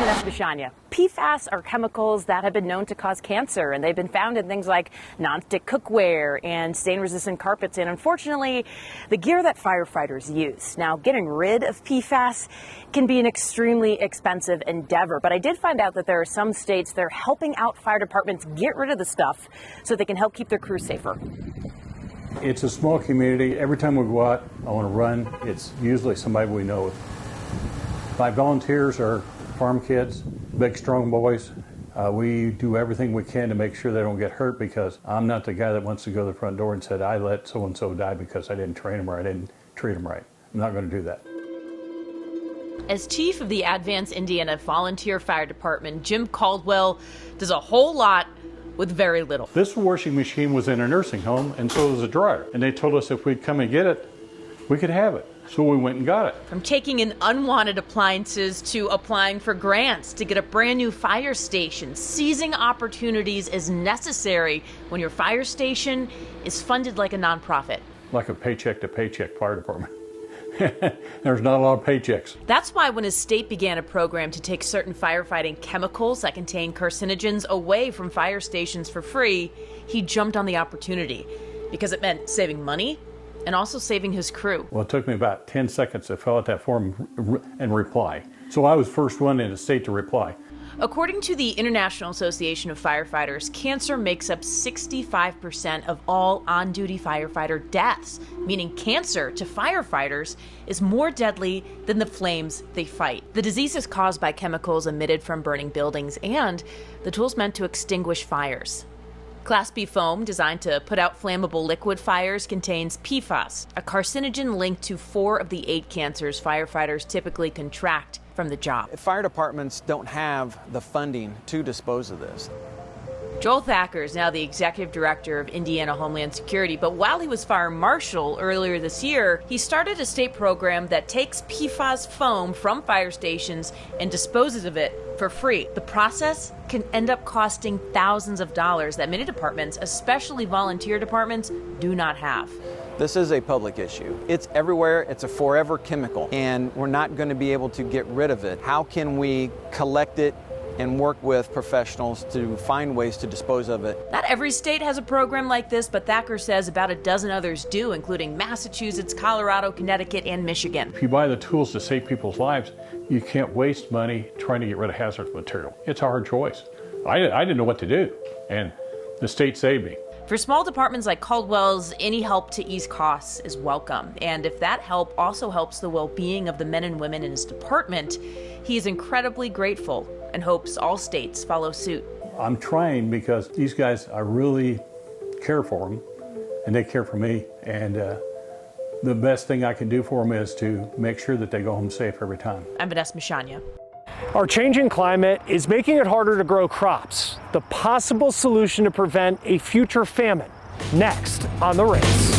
Vanessa Bishania. PFAS are chemicals that have been known to cause cancer, and they've been found in things like nonstick cookware and stain-resistant carpets, and unfortunately, the gear that firefighters use. Now, getting rid of PFAS can be an extremely expensive endeavor, but I did find out that there are some states that are helping out fire departments get rid of the stuff so they can help keep their crews safer. It's a small community. Every time we go out, I want to run. It's usually somebody we know. My volunteers are farm kids, big, strong boys. We do everything we can to make sure they don't get hurt, because I'm not the guy that wants to go to the front door and said, I let so-and-so die because I didn't train them or I didn't treat them right. I'm not going to do that. As chief of the Advance Indiana Volunteer Fire Department, Jim Caldwell does a whole lot with very little. This washing machine was in a nursing home, and so was a dryer. And they told us if we'd come and get it, we could have it. So we went and got it. From taking in unwanted appliances to applying for grants to get a brand new fire station, seizing opportunities is necessary when your fire station is funded like a nonprofit. Like a paycheck to paycheck fire department. There's not a lot of paychecks. That's why when his state began a program to take certain firefighting chemicals that contain carcinogens away from fire stations for free, he jumped on the opportunity because it meant saving money and also saving his crew. Well, it took me about 10 seconds to fill out that form and reply. So I was first one in the state to reply. According to the International Association of Firefighters, cancer makes up 65% of all on-duty firefighter deaths, meaning cancer to firefighters is more deadly than the flames they fight. The disease is caused by chemicals emitted from burning buildings and the tools meant to extinguish fires. Class B foam, designed to put out flammable liquid fires, contains PFAS, a carcinogen linked to 4 of the 8 cancers firefighters typically contract from the job. Fire departments don't have the funding to dispose of this. Joel Thacker is now the executive director of Indiana Homeland Security, but while he was fire marshal earlier this year, he started a state program that takes PFAS foam from fire stations and disposes of it for free. The process can end up costing thousands of dollars that many departments, especially volunteer departments, do not have. This is a public issue. It's everywhere. It's a forever chemical, and we're not going to be able to get rid of it. How can we collect it and work with professionals to find ways to dispose of it? Not every state has a program like this, but Thacker says about a dozen others do, including Massachusetts, Colorado, Connecticut, and Michigan. If you buy the tools to save people's lives, you can't waste money trying to get rid of hazardous material. It's a hard choice. I didn't know what to do, and the state saved me. For small departments like Caldwell's, any help to ease costs is welcome. And if that help also helps the well-being of the men and women in his department, he is incredibly grateful and hopes all states follow suit. I'm trying because these guys, I really care for them, and they care for me. And the best thing I can do for them is to make sure that they go home safe every time. I'm Vanessa Bishania. Our changing climate is making it harder to grow crops. The possible solution to prevent a future famine. Next on The Race.